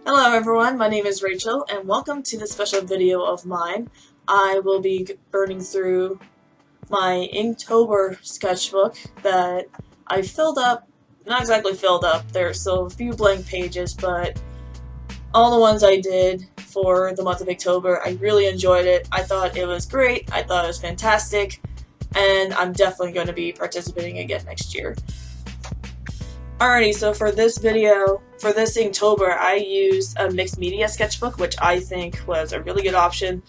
Hello everyone, my name is Rachel and welcome to this special video of mine. I will be burning through my Inktober sketchbook that I filled up, not exactly filled up, there's still a few blank pages, but all the ones I did for the month of October, I really enjoyed it. I thought it was great, I thought it was fantastic, and I'm definitely going to be participating again next year. Alrighty, so for this video, for this Inktober, I used a mixed media sketchbook, which I think was a really good option.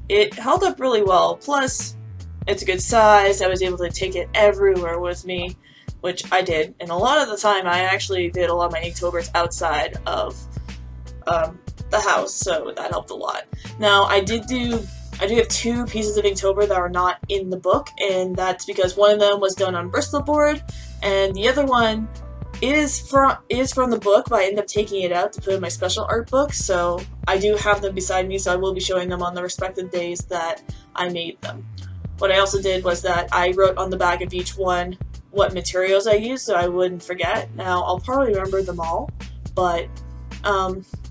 It held up really well, plus it's a good size. I was able to take it everywhere with me, which I did, and a lot of the time I actually did a lot of my Inktober's outside of the house, so that helped a lot. Now, I do have two pieces of Inktober that are not in the book, and that's because one of them was done on Bristol board, and the other one is from the book, but I ended up taking it out to put in my special art book, so I do have them beside me, so I will be showing them on the respective days that I made them. What I also did was that I wrote on the back of each one what materials I used, so I wouldn't forget. Now, I'll probably remember them all, but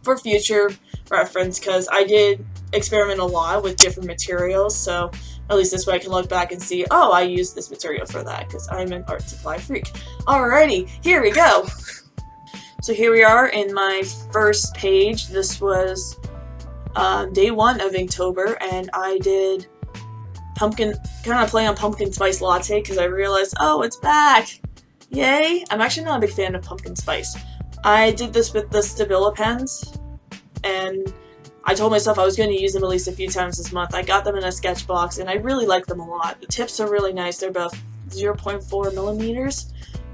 for future reference, because I did experiment a lot with different materials, so at least this way I can look back and see, oh, I used this material for that, because I'm an art supply freak. Alrighty, here we go! So here we are in my first page. This was day one of Inktober, and I did kind of play on pumpkin spice latte, because I realized, oh, it's back! Yay! I'm actually not a big fan of pumpkin spice. I did this with the Stabilo pens, and I told myself I was going to use them at least a few times this month. I got them in a sketch box, and I really like them a lot. The tips are really nice. They're about 0.4 millimeters,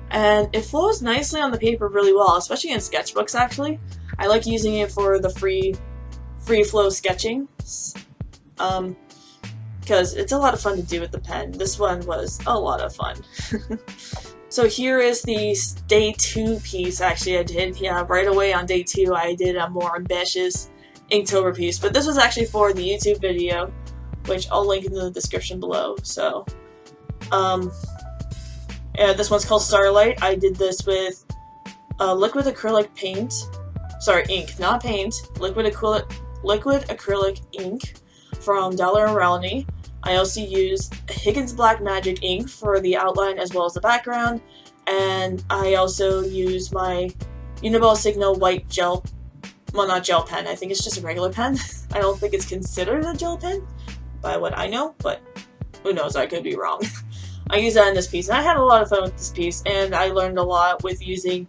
and it flows nicely on the paper really well, especially in sketchbooks, actually. I like using it for the free flow sketching, because it's a lot of fun to do with the pen. This one was a lot of fun. So here is the day 2 piece. Actually, I did, right away on day 2, I did a more ambitious Inktober piece, but this was actually for the YouTube video, which I'll link in the description below. So, yeah, this one's called Starlight. I did this with liquid acrylic paint. Sorry, ink, not paint. Liquid acrylic ink from Dollar & Relny. I also used Higgins Black Magic ink for the outline as well as the background, and I also used my Uniball Signal white gel. Well, not gel pen, I think it's just a regular pen. I don't think it's considered a gel pen, by what I know, but who knows, I could be wrong. I used that in this piece, and I had a lot of fun with this piece, and I learned a lot with using,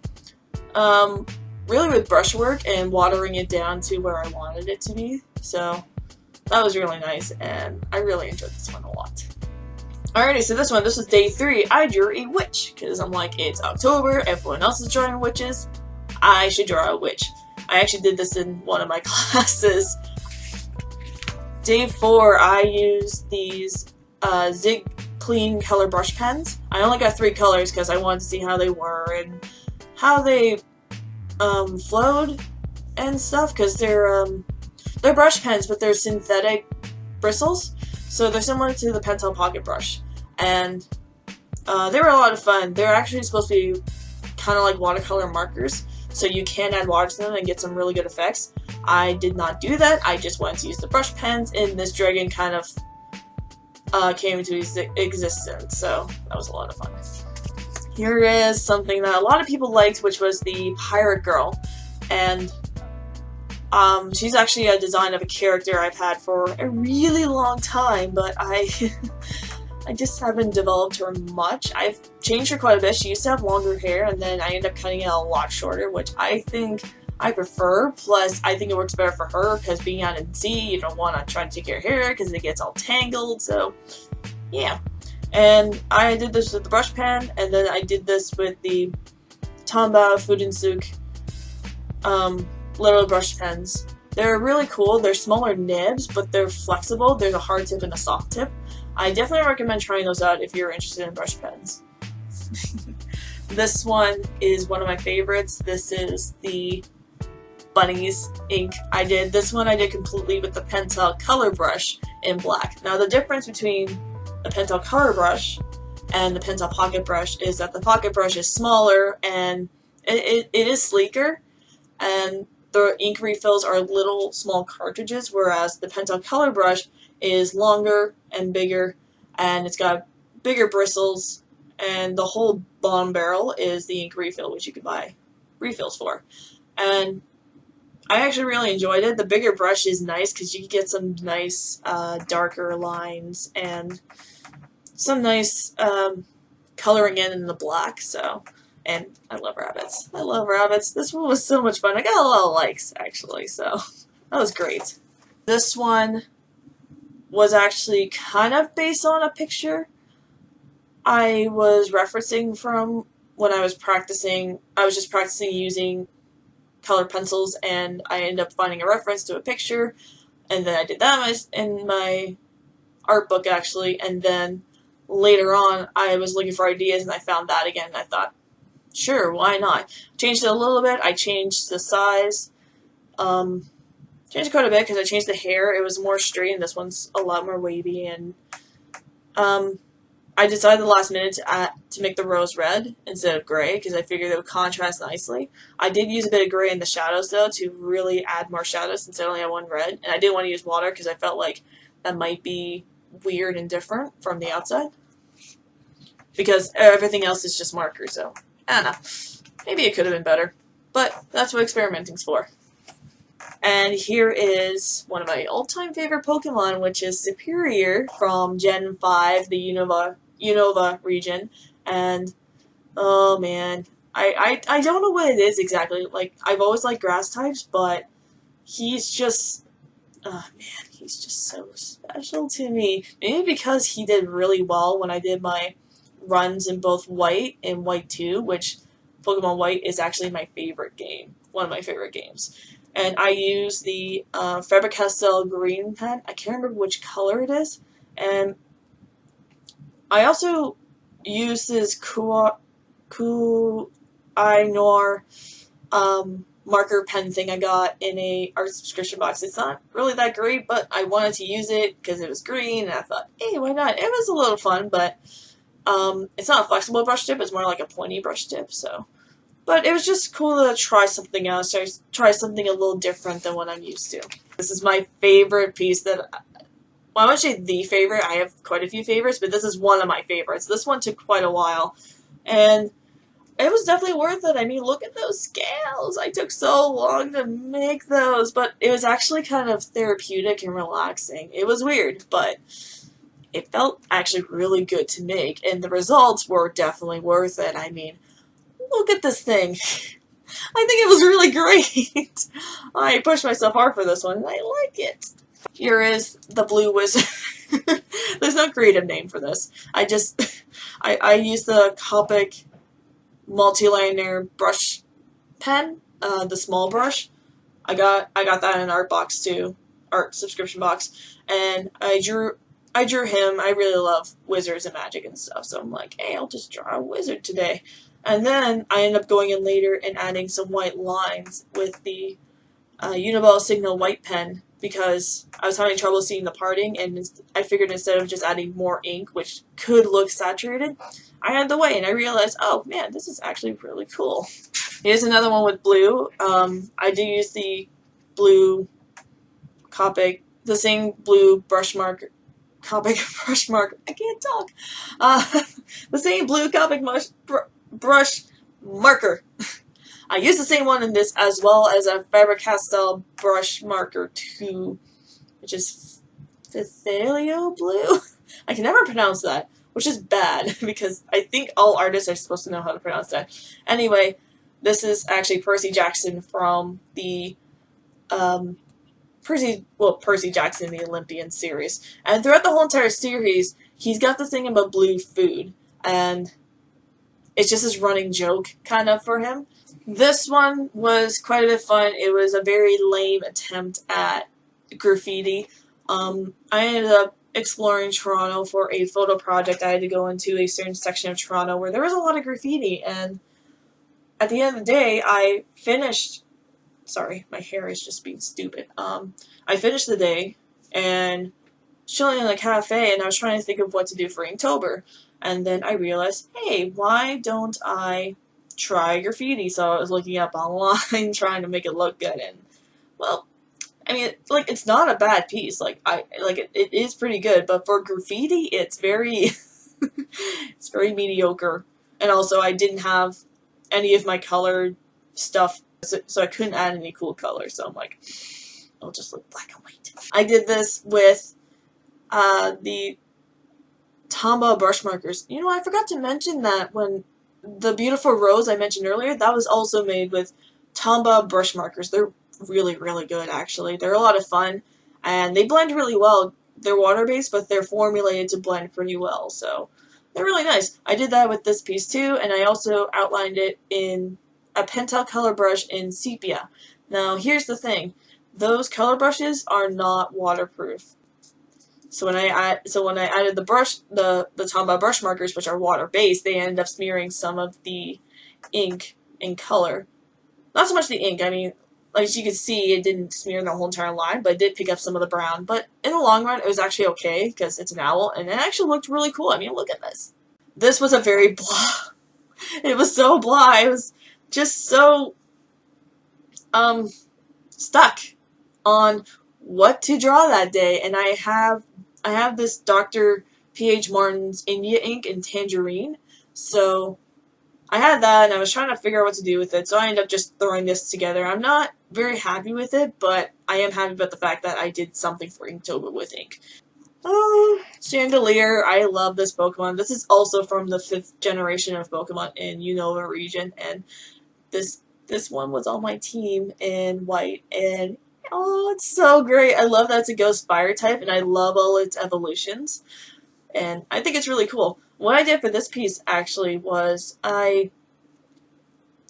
really with brushwork and watering it down to where I wanted it to be, so that was really nice, and I really enjoyed this one a lot. Alrighty, so this was day 3. I drew a witch, because I'm like, it's October, everyone else is drawing witches, I should draw a witch. I actually did this in one of my classes. Day 4, I used these Zig Clean color brush pens. I only got 3 colors because I wanted to see how they were and how they flowed and stuff, because they're brush pens, but they're synthetic bristles, so they're similar to the Pentel Pocket Brush, and they were a lot of fun. They're actually supposed to be kind of like watercolor markers, so you can add water to them and get some really good effects. I did not do that. I just wanted to use the brush pens, and this dragon kind of came into existence, so that was a lot of fun. Here is something that a lot of people liked, which was the Pirate Girl, and she's actually a design of a character I've had for a really long time, but I just haven't developed her much. I've changed her quite a bit. She used to have longer hair, and then I ended up cutting it a lot shorter, which I think I prefer. Plus, I think it works better for her, because being out in sea, you don't want to try to take your hair because it gets all tangled, so yeah. And I did this with the brush pen, and then I did this with the Tombow Fujinsuk little brush pens. They're really cool. They're smaller nibs, but they're flexible. There's a hard tip and a soft tip. I definitely recommend trying those out if you're interested in brush pens. This one is one of my favorites. This is the Bunnies ink. This one I did completely with the Pentel Color Brush in black. Now the difference between the Pentel Color Brush and the Pentel Pocket Brush is that the Pocket Brush is smaller and it is sleeker, and the ink refills are little small cartridges, whereas the Pentel Color Brush is longer and bigger, and it's got bigger bristles, and the whole bottom barrel is the ink refill, which you could buy refills for. And I actually really enjoyed it. The bigger brush is nice because you can get some nice darker lines and some nice coloring in the black. So, and I love rabbits. I love rabbits. This one was so much fun. I got a lot of likes actually, so that was great. This one was actually kind of based on a picture I was referencing from when I was practicing. I was just practicing using colored pencils, and I ended up finding a reference to a picture, and then I did that in my art book actually, and then later on I was looking for ideas and I found that again, and I thought, sure, why not? Changed it a little bit. I changed the size, changed quite a bit because I changed the hair. It was more straight, and this one's a lot more wavy, and I decided the last minute to make the rose red instead of gray because I figured it would contrast nicely. I did use a bit of gray in the shadows though to really add more shadows since I only had one red, and I didn't want to use water because I felt like that might be weird and different from the outside because everything else is just marker, so I don't know. Maybe it could have been better, but that's what experimenting's for. And here is one of my all-time favorite Pokemon, which is Superior from Gen 5, the Unova region, and oh man, I don't know what it is exactly. Like, I've always liked grass types, but he's just, oh man, he's just so special to me. Maybe because he did really well when I did my runs in both White and White 2, which Pokemon White is actually my favorite game, one of my favorite games. And I use the Faber-Castell green pen. I can't remember which color it is. And I also use this Kuai Noir marker pen thing I got in a art subscription box. It's not really that great, but I wanted to use it because it was green, and I thought, hey, why not? It was a little fun, but it's not a flexible brush tip. It's more like a pointy brush tip, so. But it was just cool to try something else, try something a little different than what I'm used to. This is my favorite piece that, well, I wouldn't say the favorite, I have quite a few favorites, but this is one of my favorites. This one took quite a while, and it was definitely worth it. I mean, look at those scales. I took so long to make those, but it was actually kind of therapeutic and relaxing. It was weird, but it felt actually really good to make, and the results were definitely worth it. I mean, look at this thing. I think it was really great. I pushed myself hard for this one, and I like it. Here is the Blue Wizard. There's no creative name for this. I used the Copic multi-liner brush pen, the small brush. I got that in an art box too, art subscription box, and I drew him. I really love wizards and magic and stuff, so I'm like, hey, I'll just draw a wizard today. And then I ended up going in later and adding some white lines with the Uniball Signal white pen because I was having trouble seeing the parting, and I figured instead of just adding more ink, which could look saturated, I had the white, and I realized, oh man, this is actually really cool. Here's another one with blue. I do use the blue Copic, the same blue brush marker. Copic brush marker. I can't talk. The same blue Copic brush marker. I use the same one in this as well as a Faber-Castell brush marker 2, which is Phythalio blue. I can never pronounce that, which is bad because I think all artists are supposed to know how to pronounce that. Anyway, this is actually Percy Jackson from the Percy Jackson, the Olympian series. And throughout the whole entire series, he's got the thing about blue food, and it's just this running joke, kind of, for him. This one was quite a bit fun. It was a very lame attempt at graffiti. I ended up exploring Toronto for a photo project. I had to go into a certain section of Toronto where there was a lot of graffiti, and at the end of the day, I finished... Sorry, my hair is just being stupid. I finished the day, and chilling in a cafe, and I was trying to think of what to do for Inktober. And then I realized, hey, why don't I try graffiti, so I was looking up online trying to make it look good, and well, I mean, like, it's not a bad piece. Like, it is pretty good, but for graffiti, it's very, it's very mediocre. And also, I didn't have any of my colored stuff, so I couldn't add any cool colors. So I'm like, I'll just look black and white. I did this with the Tombow brush markers. You know, I forgot to mention that when the beautiful rose I mentioned earlier, that was also made with Tombow brush markers. They're really, really good, actually. They're a lot of fun, and they blend really well. They're water-based, but they're formulated to blend pretty well, so they're really nice. I did that with this piece, too, and I also outlined it in a Pentel color brush in sepia. Now, here's the thing. Those color brushes are not waterproof. So when I added the brush, the Tombow brush markers, which are water-based, they ended up smearing some of the ink in color. Not so much the ink, I mean, like as you can see, it didn't smear the whole entire line, but it did pick up some of the brown. But in the long run, it was actually okay, because it's an owl, and it actually looked really cool. I mean, look at this. This was a very blah. It was so blah. It was just so, stuck on what to draw that day. And I have this Dr. P.H. Martin's India ink in Tangerine, so I had that, and I was trying to figure out what to do with it, so I ended up just throwing this together. I'm not very happy with it, but I am happy about the fact that I did something for Inktober with ink. Oh, Chandelier. I love this Pokemon. This is also from the 5th generation of Pokemon in Unova region, and this one was on my team in white, and oh, it's so great. I love that it's a Ghost Fire type, and I love all its evolutions, and I think it's really cool. What I did for this piece, actually, was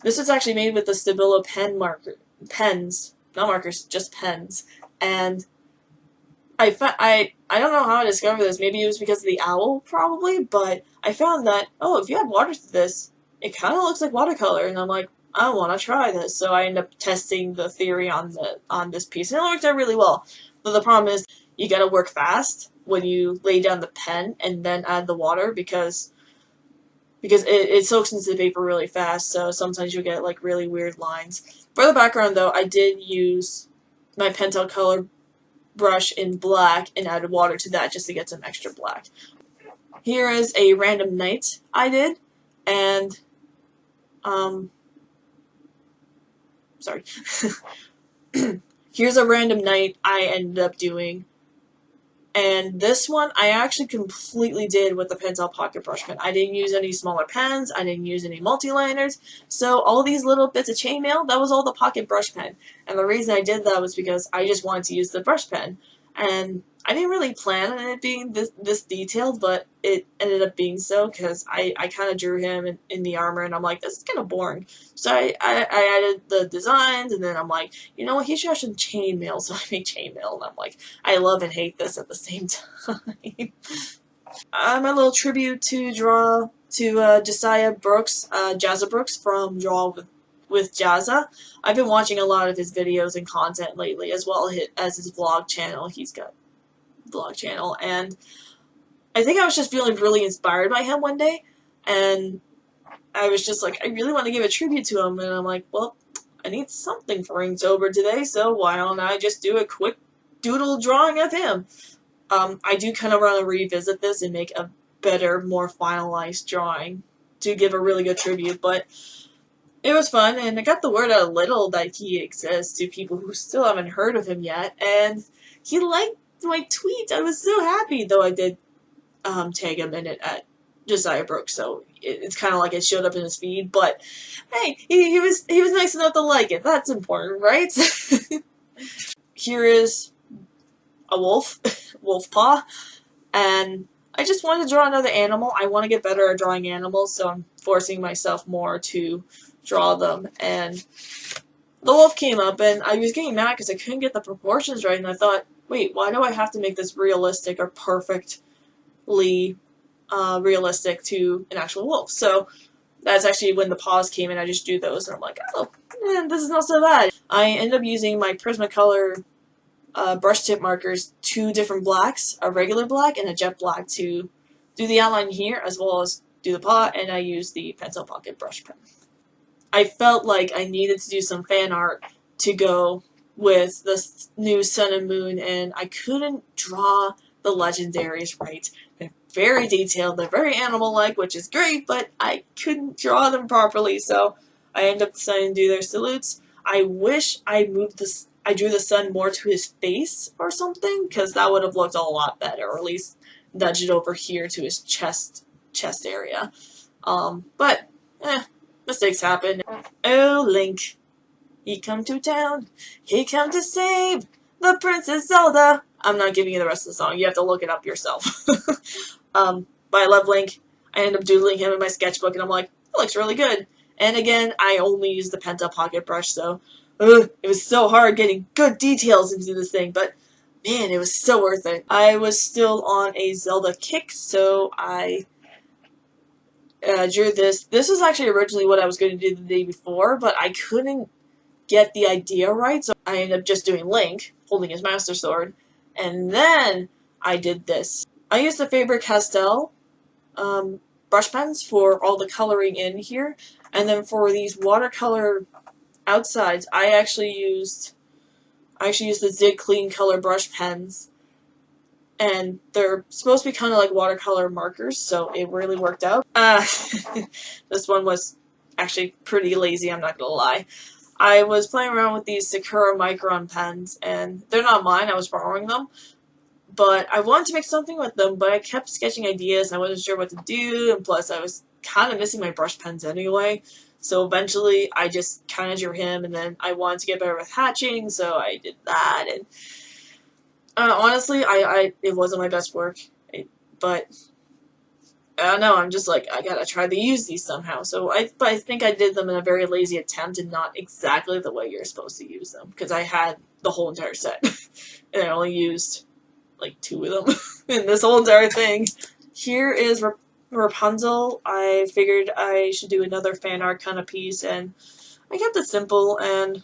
this was actually made with the Stabilo pens, not markers, just pens, and I don't know how I discovered this, maybe it was because of the owl, probably, but I found that, oh, if you add water to this, it kind of looks like watercolor, and I'm like, I want to try this, so I ended up testing the theory on this piece, and it worked out really well. But the problem is, you gotta work fast when you lay down the pen and then add the water, because it soaks into the paper really fast, so sometimes you'll get like really weird lines. For the background though, I did use my Pentel color brush in black and added water to that just to get some extra black. Here is a random night I did, and sorry. Here's a random night I ended up doing. And this one, I actually completely did with the Pentel Pocket Brush pen. I didn't use any smaller pens, I didn't use any multi-liners, so all these little bits of chainmail, that was all the Pocket Brush pen. And the reason I did that was because I just wanted to use the brush pen. And I didn't really plan on it being this detailed, but it ended up being so, because I kind of drew him in the armor, and I'm like, this is kind of boring. So I added the designs, and then I'm like, you know what, he should have some chainmail, so I made chainmail, and I'm like, I love and hate this at the same time. My little tribute to Josiah Brooks, Jazza Brooks from Draw with Jazza. I've been watching a lot of his videos and content lately, as well as his vlog channel. He's got a vlog channel, and I think I was just feeling really inspired by him one day, and I was just like, I really want to give a tribute to him, and I'm like, well, I need something for Inktober today, so why don't I just do a quick doodle drawing of him? I do kind of want to revisit this and make a better, more finalized drawing to give a really good tribute, but it was fun, and I got the word out a little that he exists to people who still haven't heard of him yet, and he liked my tweet. I was so happy, though I did tag him in it at Josiah Brooks, so it's kind of like it showed up in his feed, but hey, he was nice enough to like it. That's important, right? Here is a wolf, wolf paw, and I just wanted to draw another animal. I want to get better at drawing animals, so I'm forcing myself more to draw them, and the wolf came up, and I was getting mad because I couldn't get the proportions right, and I thought, wait, why do I have to make this realistic or perfectly realistic to an actual wolf? So that's actually when the paws came in. I just drew those, and I'm like, oh, man, this is not so bad. I ended up using my Prismacolor brush tip markers, 2 different blacks, a regular black and a jet black, to do the outline here as well as do the paw, and I used the Pentel Pocket Brush pen. I felt like I needed to do some fan art to go with the new Sun and Moon, and I couldn't draw the legendaries right. They're very detailed, they're very animal-like, which is great, but I couldn't draw them properly, so I ended up deciding to do their salutes. I wish I drew the sun more to his face or something, because that would have looked a lot better, or at least nudge it over here to his chest area. But, mistakes happen. Oh, Link, he come to town, he come to save the Princess Zelda. I'm not giving you the rest of the song, you have to look it up yourself. But I love Link. I end up doodling him in my sketchbook, and I'm like, that looks really good. And again, I only use the Pentel Pocket Brush, so it was so hard getting good details into this thing, but man, it was so worth it. I was still on a Zelda kick, so I drew this. This was actually originally what I was going to do the day before, but I couldn't get the idea right, so I ended up just doing Link, holding his Master Sword, and then I did this. I used the Faber-Castell brush pens for all the coloring in here, and then for these watercolor outsides, I actually used the Zig Clean Color brush pens, and they're supposed to be kind of like watercolor markers, so it really worked out. This one was actually pretty lazy, I'm not gonna lie. I was playing around with these Sakura Micron pens, and they're not mine, I was borrowing them. But I wanted to make something with them, but I kept sketching ideas, and I wasn't sure what to do, and plus I was kind of missing my brush pens anyway. So eventually I just kind of drew him, and then I wanted to get better with hatching, so I did that. And honestly, it wasn't my best work, but I don't know, I'm just like, I gotta try to use these somehow. So I think I did them in a very lazy attempt and not exactly the way you're supposed to use them, because I had the whole entire set, and I only used like 2 of them in this whole entire thing. Here is Rapunzel. I figured I should do another fan art kind of piece, and I kept it simple, and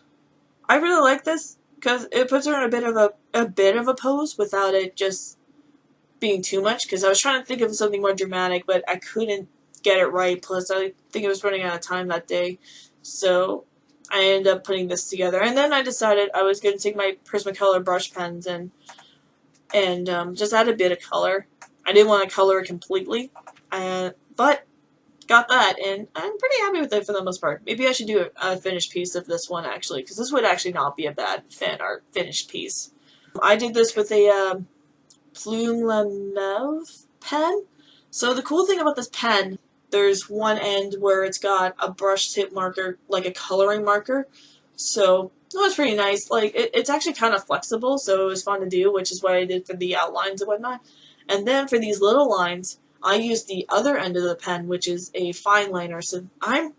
I really like this because it puts her in a bit of a pose without it just being too much, because I was trying to think of something more dramatic, but I couldn't get it right, plus I think I was running out of time that day, so I ended up putting this together. And then I decided I was going to take my Prismacolor brush pens and just add a bit of color. I didn't want to color it completely, but got that, and I'm pretty happy with it for the most part. Maybe I should do a finished piece of this one, actually, because this would actually not be a bad fan art finished piece. I did this with a Plume La Mauve pen. So the cool thing about this pen, there's one end where it's got a brush tip marker, like a coloring marker, so it was pretty nice. Like, it's actually kind of flexible, so it was fun to do, which is what I did for the outlines and whatnot. And then for these little lines, I used the other end of the pen, which is a fine liner. So I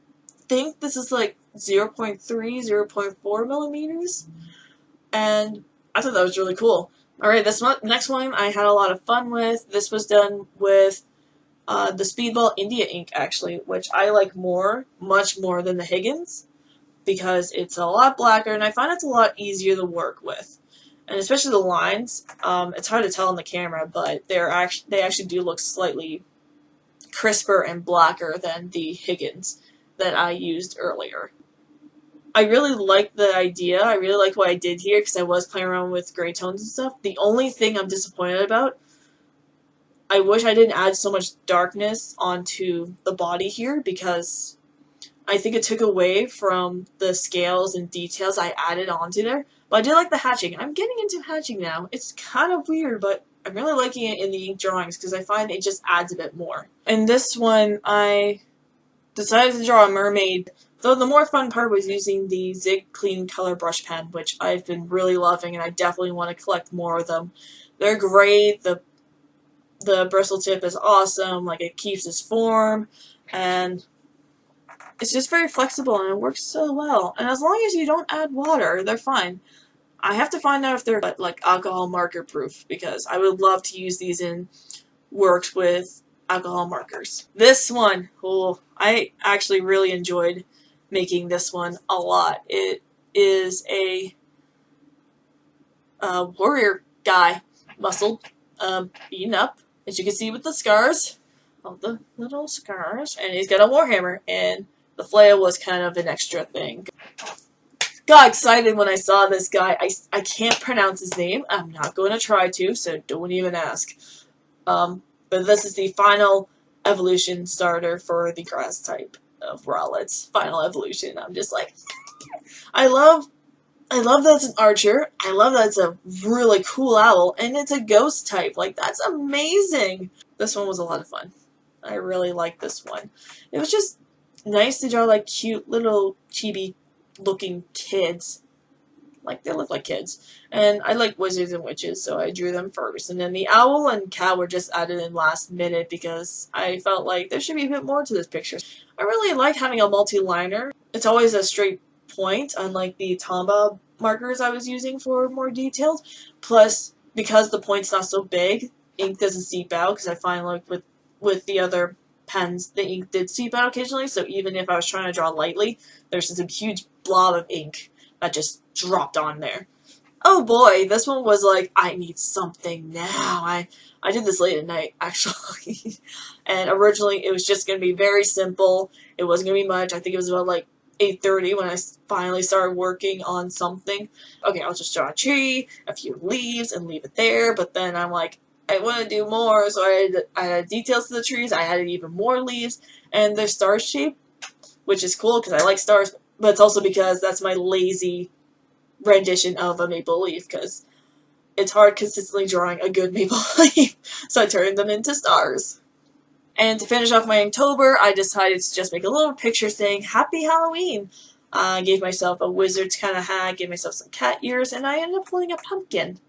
think this is like 0.3, 0.4 millimeters. And I thought that was really cool. Alright, this next one I had a lot of fun with. This was done with the Speedball India ink, actually, which I like much more than the Higgins, because it's a lot blacker, and I find it's a lot easier to work with. And especially the lines, it's hard to tell on the camera, but they actually do look slightly crisper and blacker than the Higgins that I used earlier. I really like the idea. I really like what I did here, because I was playing around with gray tones and stuff. The only thing I'm disappointed about, I wish I didn't add so much darkness onto the body here, because I think it took away from the scales and details I added onto there. But I did like the hatching. I'm getting into hatching now. It's kind of weird, but I'm really liking it in the ink drawings, because I find it just adds a bit more. In this one, I decided to draw a mermaid, though the more fun part was using the Zig Clean Color brush pen, which I've been really loving, and I definitely want to collect more of them. They're great. The bristle tip is awesome. Like, it keeps its form, and it's just very flexible, and it works so well. And as long as you don't add water, they're fine. I have to find out if they're like alcohol marker proof, because I would love to use these in works with alcohol markers. This one, I actually really enjoyed making this one a lot. It is a warrior guy, muscled, beaten up, as you can see with the scars, all the little scars, and he's got a warhammer, and The flail was kind of an extra thing. Got excited when I saw this guy. I can't pronounce his name. I'm not going to try to, so don't even ask. But this is the final evolution starter for the grass type of Rowlet's final evolution. I'm just like, I love that it's an archer. I love that it's a really cool owl, and it's a ghost type. Like, that's amazing. This one was a lot of fun. I really liked this one. It was just nice to draw like cute little chibi looking kids. Like, they look like kids. And I like wizards and witches, so I drew them first. And then the owl and cow were just added in last minute because I felt like there should be a bit more to this picture. I really like having a multi-liner. It's always a straight point, unlike the Tombow markers I was using for more details. Plus, because the point's not so big, ink doesn't seep out, because I find like with the other pens, the ink did seep out occasionally, so even if I was trying to draw lightly, there's just a huge blob of ink that just dropped on there. Oh boy, this one was like, I need something now. I did this late at night, actually. And originally, it was just going to be very simple. It wasn't going to be much. I think it was about like 8:30 when I finally started working on something. Okay, I'll just draw a tree, a few leaves, and leave it there. But then I'm like, I want to do more, so I added details to the trees. I added even more leaves, and they're star shape, which is cool because I like stars. But it's also because that's my lazy rendition of a maple leaf, because it's hard consistently drawing a good maple leaf, so I turned them into stars. And to finish off my Inktober, I decided to just make a little picture saying Happy Halloween. I gave myself a wizard's kind of hat, gave myself some cat ears, and I ended up pulling a pumpkin.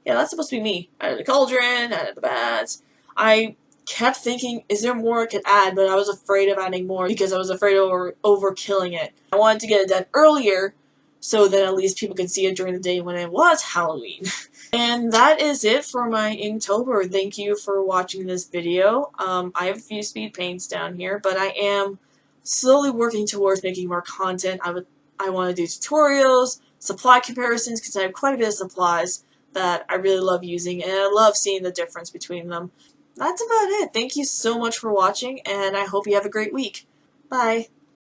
Yeah, that's supposed to be me. I added a cauldron, I added the bats. I kept thinking, is there more I could add, but I was afraid of adding more because I was afraid of overkilling it. I wanted to get it done earlier so that at least people could see it during the day when it was Halloween. And that is it for my Inktober. Thank you for watching this video. I have a few speed paints down here, but I am slowly working towards making more content. I want to do tutorials, supply comparisons, because I have quite a bit of supplies that I really love using, and I love seeing the difference between them. That's about it. Thank you so much for watching, and I hope you have a great week. Bye.